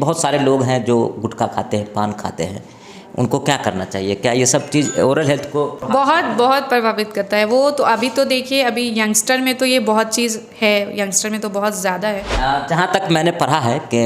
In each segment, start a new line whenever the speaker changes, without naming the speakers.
बहुत सारे लोग हैं जो गुटखा खाते हैं, पान खाते हैं, उनको क्या करना चाहिए? क्या ये सब चीज़ ओरल हेल्थ को
बहुत बहुत प्रभावित करता है? वो तो अभी तो देखिए, अभी यंगस्टर में तो ये बहुत चीज़ है, यंगस्टर में तो बहुत ज़्यादा है।
जहाँ तक मैंने पढ़ा है कि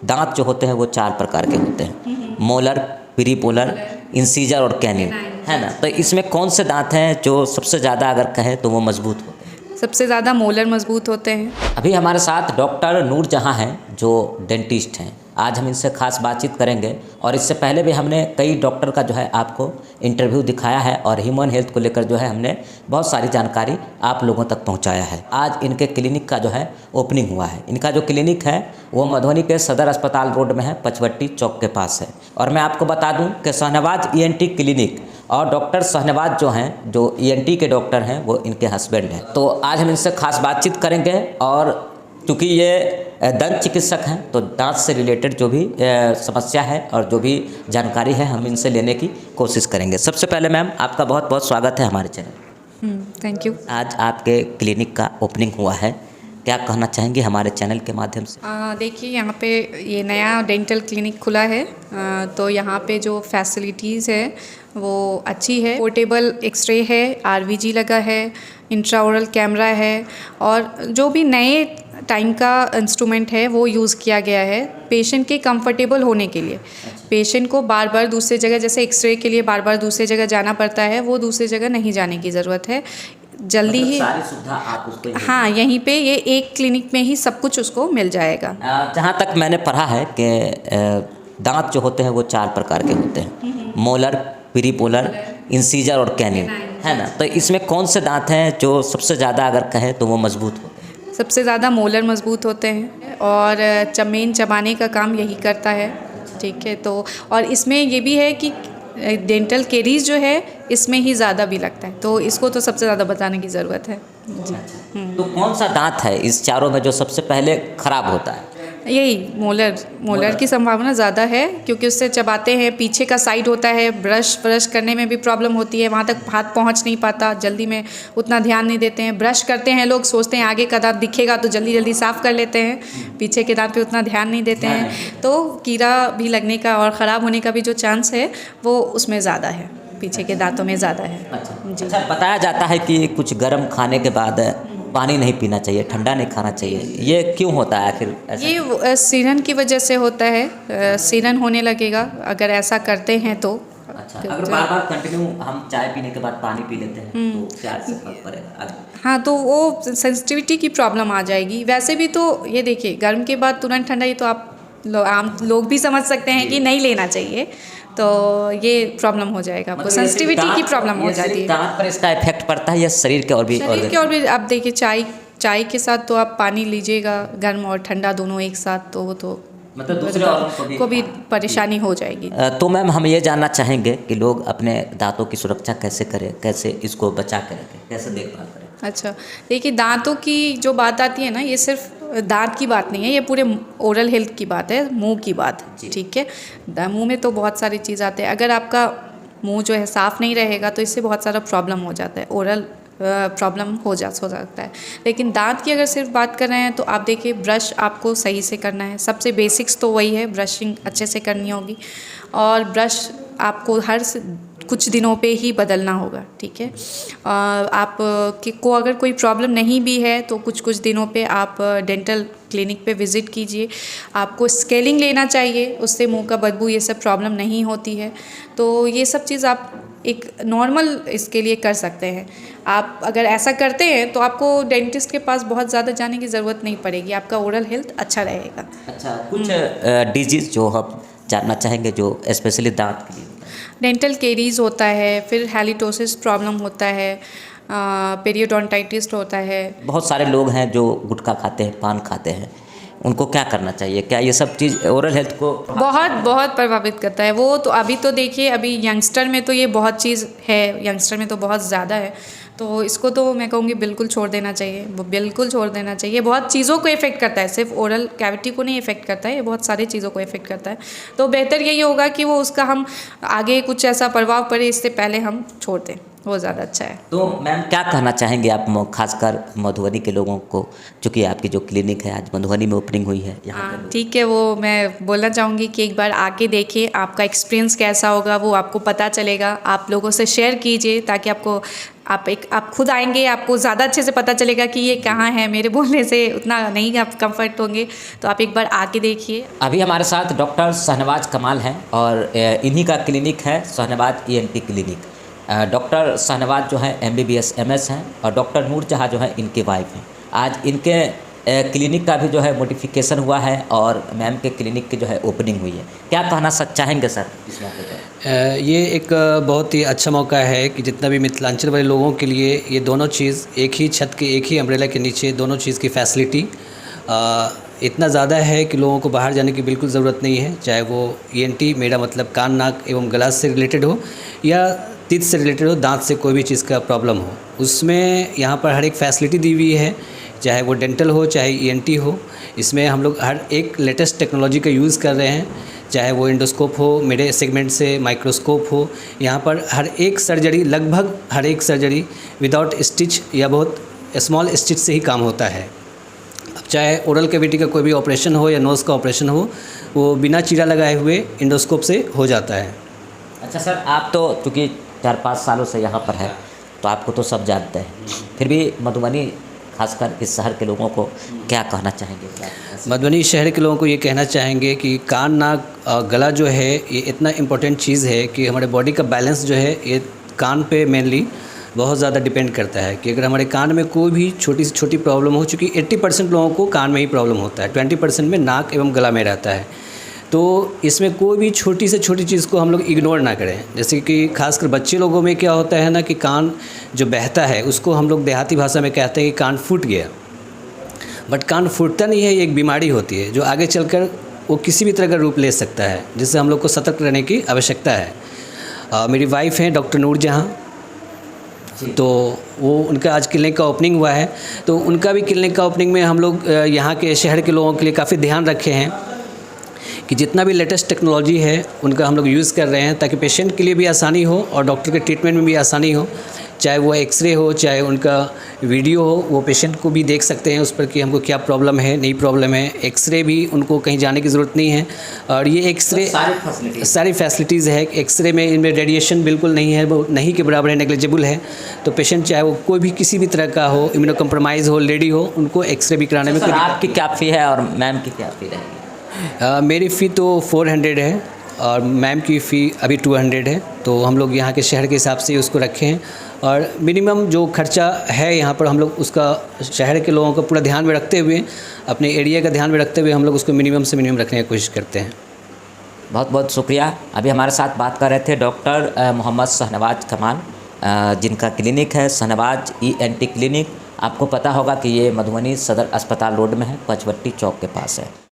दांत जो होते हैं वो 4 प्रकार के होते हैं, मोलर, प्रीमोलर, इंसीजर और कैनिन, है ना? तो इसमें कौन से दांत हैं जो सबसे ज़्यादा अगर कहें तो वो मजबूत होते हैं?
सबसे ज़्यादा मोलर मजबूत होते हैं।
अभी हमारे साथ डॉक्टर नूरजहाँ हैं जो डेंटिस्ट हैं। आज हम इनसे खास बातचीत करेंगे और इससे पहले भी हमने कई डॉक्टर का जो है आपको इंटरव्यू दिखाया है और ह्यूमन हेल्थ को लेकर जो है हमने बहुत सारी जानकारी आप लोगों तक पहुंचाया है। आज इनके क्लिनिक का जो है ओपनिंग हुआ है। इनका जो क्लिनिक है वो मधुबनी के सदर अस्पताल रोड में है, पचवट्टी चौक के पास है। और मैं आपको बता दूँ कि शाहनवाज ENT क्लिनिक और डॉक्टर शाहनवाज जो हैं, जो ENT के डॉक्टर हैं, वो इनके हस्बैंड हैं। तो आज हम इनसे खास बातचीत करेंगे और क्योंकि ये दंत चिकित्सक हैं तो दांत से रिलेटेड जो भी समस्या है और जो भी जानकारी है हम इनसे लेने की कोशिश करेंगे। सबसे पहले मैम आपका बहुत बहुत स्वागत है हमारे चैनल।
Thank you.
आज आपके क्लिनिक का ओपनिंग हुआ है, क्या कहना चाहेंगे हमारे चैनल के माध्यम से?
देखिए, यहाँ पे ये नया डेंटल क्लिनिक खुला है, तो यहाँ पे जो फैसिलिटीज़ है वो अच्छी है। पोर्टेबल एक्सरे है, RVG लगा है, इंट्राओरल कैमरा है और जो भी नए टाइम का इंस्ट्रूमेंट है वो यूज़ किया गया है पेशेंट के कंफर्टेबल होने के लिए। पेशेंट को बार बार दूसरी जगह, जैसे एक्सरे के लिए बार बार दूसरी जगह जाना पड़ता है, वो दूसरी जगह नहीं जाने की ज़रूरत है। जल्दी ही
सारी सुविधा आप उसको
हाँ, यहीं पे ये एक क्लिनिक में ही सब कुछ उसको मिल जाएगा।
जहाँ तक मैंने पढ़ा है कि दांत जो होते हैं वो 4 प्रकार के होते हैं, मोलर, प्रीमोलर, इंसीजर और कैनिन, है ना? तो इसमें कौन से दांत हैं जो सबसे ज़्यादा अगर कहें तो वो मजबूत होते हैं?
सबसे ज़्यादा मोलर मजबूत होते हैं और चमेन चबाने का काम यही करता है। ठीक है, तो और इसमें ये भी है कि डेंटल केरीज जो है इसमें ही ज़्यादा भी लगता है, तो इसको तो सबसे ज़्यादा बताने की ज़रूरत है जी।
तो कौन सा दांत है इस चारों में जो सबसे पहले खराब होता है?
यही मोलर की संभावना ज़्यादा है, क्योंकि उससे चबाते हैं, पीछे का साइड होता है, ब्रश करने में भी प्रॉब्लम होती है, वहाँ तक हाथ पहुँच नहीं पाता, जल्दी में उतना ध्यान नहीं देते हैं। ब्रश करते हैं लोग, सोचते हैं आगे का दांत दिखेगा तो जल्दी जल्दी साफ़ कर लेते हैं, पीछे के दांत पे उतना ध्यान नहीं देते हैं, तो कीड़ा भी लगने का और ख़राब होने का भी जो चांस है वो उसमें ज़्यादा है, पीछे के दांतों में ज़्यादा है। जी।
अच्छा, बताया जाता है कि कुछ गर्म खाने के बाद पानी नहीं पीना चाहिए, ठंडा नहीं खाना चाहिए, ये क्यों होता है आखिर ऐसा?
ये सीरन की वजह से होता है, सीरन होने लगेगा अगर ऐसा करते हैं तो।
अच्छा, अगर बार बार कंटिन्यू हम चाय पीने के बाद पानी पी लेते हैं तो क्या इससे फर्क पड़ेगा?
हाँ, तो वो सेंसिटिविटी की प्रॉब्लम आ जाएगी। वैसे भी तो ये देखिए, गर्म के बाद तुरंत ठंडा, ये तो आप आम लोग भी समझ सकते हैं कि नहीं लेना चाहिए, तो ये प्रॉब्लम हो जाएगा, आपको सेंसिटिविटी की प्रॉब्लम हो जाती है।
दांत पर इसका इफेक्ट पड़ता है या शरीर के और भी?
आप देखिए, चाय के साथ तो आप पानी लीजिएगा, गर्म और ठंडा दोनों एक साथ, तो वो तो
मतलब दूसरे ऑर्गन
को भी परेशानी हो जाएगी।
तो मैम हम ये जानना चाहेंगे कि लोग अपने दांतों की सुरक्षा कैसे करें, कैसे इसको बचा कर रखें, कैसे देखभाल करें? अच्छा,
देखिए, दांतों की जो बात आती है ना, ये सिर्फ दांत की बात नहीं है, ये पूरे ओरल हेल्थ की बात है, मुंह की बात है। ठीक है, मुंह में तो बहुत सारी चीज़ आते हैं। अगर आपका मुंह जो है साफ़ नहीं रहेगा तो इससे बहुत सारा प्रॉब्लम हो जाता है, ओरल प्रॉब्लम हो सकता है। लेकिन दांत की अगर सिर्फ बात कर रहे हैं तो आप देखिए, ब्रश आपको सही से करना है, सबसे बेसिक्स तो वही है, ब्रशिंग अच्छे से करनी होगी और ब्रश आपको हर कुछ दिनों पे ही बदलना होगा। ठीक है, आप को अगर कोई प्रॉब्लम नहीं भी है तो कुछ दिनों पे आप डेंटल क्लिनिक पे विज़िट कीजिए। आपको स्केलिंग लेना चाहिए, उससे मुंह का बदबू ये सब प्रॉब्लम नहीं होती है। तो ये सब चीज़ आप एक नॉर्मल इसके लिए कर सकते हैं। आप अगर ऐसा करते हैं तो आपको डेंटिस्ट के पास बहुत ज़्यादा जाने की ज़रूरत नहीं पड़ेगी, आपका ओरल हेल्थ अच्छा रहेगा।
अच्छा, कुछ डिजीज़ जो हम जानना चाहेंगे जो स्पेशली दांत के लिए?
डेंटल केरीज होता है, फिर हैलिटोसिस प्रॉब्लम होता है, पेरियोडोंटाइटिस होता है। बहुत
सारे लोग हैं जो गुटखा खाते हैं, पान खाते हैं, उनको क्या करना चाहिए? क्या ये सब चीज़ ओरल हेल्थ को
बहुत बहुत प्रभावित करता है? वो तो अभी तो देखिए, अभी यंगस्टर में तो ये बहुत चीज़ है, यंगस्टर में तो बहुत ज़्यादा है, तो इसको तो मैं कहूँगी बिल्कुल छोड़ देना चाहिए, वो बिल्कुल छोड़ देना चाहिए। बहुत चीज़ों को इफ़ेक्ट करता है, सिर्फ ओरल कैविटी को नहीं इफ़ेक्ट करता है, ये बहुत सारी चीज़ों को इफ़ेक्ट करता है। तो बेहतर यही होगा कि वो उसका हम आगे कुछ ऐसा प्रभाव पड़े इससे पहले हम छोड़ दें। वो ज़्यादा अच्छा है।
तो मैम क्या कहना चाहेंगे आप खासकर मधुबनी के लोगों को, चूँकि आपकी जो क्लिनिक है आज मधुबनी में ओपनिंग हुई है यहाँ
हाँ
पे?
ठीक है, वो मैं बोलना चाहूँगी कि एक बार आके देखिए, आपका एक्सपीरियंस कैसा होगा वो आपको पता चलेगा। आप लोगों से शेयर कीजिए ताकि आपको आप खुद आएंगे, आपको ज़्यादा अच्छे से पता चलेगा कि ये कहाँ है। मेरे बोलने से उतना नहीं आप कंफर्ट होंगे, तो आप एक बार आके देखिए।
अभी हमारे साथ डॉक्टर शहनवाज कमाल हैं और इन्हीं का क्लिनिक है Shahnawaz ENT clinic. Doctor Shahnawaz जो है MBBS MS हैं और डॉक्टर नूरजहाँ जो है इनकी वाइफ हैं। आज इनके क्लिनिक का भी जो है मॉडिफिकेशन हुआ है और मैम के क्लिनिक की जो है ओपनिंग हुई है। क्या कहना चाहेंगे सर इस मौके पर?
ये एक बहुत ही अच्छा मौका है कि जितना भी मिथिलांचल वाले लोगों के लिए ये दोनों चीज़ एक ही छत के एक ही अम्ब्रेला के नीचे दोनों चीज़ की फैसिलिटी इतना ज़्यादा है कि लोगों को बाहर जाने की बिल्कुल ज़रूरत नहीं है। चाहे वो ENT मेरा मतलब कान नाक एवं गला से रिलेटेड हो या तीत से रिलेटेड हो, दांत से कोई भी चीज़ का प्रॉब्लम हो, उसमें यहाँ पर हर एक फैसिलिटी दी हुई है। चाहे वो डेंटल हो चाहे ENT हो, इसमें हम लोग हर एक लेटेस्ट टेक्नोलॉजी का यूज़ कर रहे हैं। चाहे वो एंडोस्कोप हो, मेरे सेगमेंट से माइक्रोस्कोप हो, यहाँ पर हर एक सर्जरी, लगभग हर एक सर्जरी विदाउट स्टिच या बहुत स्मॉल स्टिच से ही काम होता है। अब चाहे ओरल कैविटी का कोई भी ऑपरेशन हो या नोज़ का ऑपरेशन हो, वो बिना चीरा लगाए हुए एंडोस्कोप से हो जाता है।
अच्छा सर, आप तो चूँकि 4-5 सालों से यहाँ पर है तो आपको तो सब जानते हैं, फिर भी मधुबनी खासकर इस शहर के लोगों को क्या कहना चाहेंगे?
मधुबनी शहर के लोगों को ये कहना चाहेंगे कि कान नाक गला जो है ये इतना इम्पोर्टेंट चीज़ है कि हमारे बॉडी का बैलेंस जो है ये कान पे मेनली बहुत ज़्यादा डिपेंड करता है। कि अगर हमारे कान में कोई भी छोटी से छोटी प्रॉब्लम हो, चूँकि 80% लोगों को कान में ही प्रॉब्लम होता है, 20% में नाक एवं गला में रहता है, तो इसमें कोई भी छोटी से छोटी चीज़ को हम लोग इग्नोर ना करें। जैसे कि खासकर बच्चे लोगों में क्या होता है ना कि कान जो बहता है उसको हम लोग देहाती भाषा में कहते हैं कि कान फूट गया, बट कान फूटता नहीं है, ये एक बीमारी होती है जो आगे चलकर वो किसी भी तरह का रूप ले सकता है, जिससे हम लोग को सतर्क रहने की आवश्यकता है। मेरी वाइफ हैं डॉक्टर नूरजहाँ, तो वो उनका आज क्लिनिक का ओपनिंग हुआ है, तो उनका भी क्लिनिक का ओपनिंग में हम लोग यहाँ के शहर के लोगों के लिए काफ़ी ध्यान रखे हैं कि जितना भी लेटेस्ट टेक्नोलॉजी है उनका हम लोग यूज़ कर रहे हैं ताकि पेशेंट के लिए भी आसानी हो और डॉक्टर के ट्रीटमेंट में भी आसानी हो। चाहे वो एक्सरे हो चाहे उनका वीडियो हो, वो पेशेंट को भी देख सकते हैं उस पर कि हमको क्या प्रॉब्लम है, नहीं प्रॉब्लम है। एक्सरे भी उनको कहीं जाने की ज़रूरत नहीं है और ये एक्सरे सारी फैसिलिटीज़ है। एक्सरे में इनमें रेडिएशन बिल्कुल नहीं है, वो नहीं के बराबर है, नेग्लिजिबल है। तो पेशेंट चाहे वो कोई भी किसी भी तरह का हो, इम्यूनो कम्प्रोमाइज़ हो, लेडी हो, उनको एक्सरे भी कराने में
आपकी क्या फ़ी है और मैम की क्या फ़ी रहेगी?
मेरी फ़ी तो 400 है और मैम की फ़ी अभी 200 है। तो हम लोग यहाँ के शहर के हिसाब से उसको रखे हैं और मिनिमम जो खर्चा है यहाँ पर हम लोग उसका शहर के लोगों को पूरा ध्यान में रखते हुए, अपने एरिया का ध्यान में रखते हुए हम लोग उसको मिनिमम से मिनिमम रखने की कोशिश करते हैं।
बहुत बहुत शुक्रिया। अभी हमारे साथ बात कर रहे थे डॉक्टर मोहम्मद शहनवाज कमाल, जिनका क्लिनिक है शहनवाज ENT क्लिनिक। आपको पता होगा कि ये मधुबनी सदर अस्पताल रोड में है, पंचवटी चौक के पास है।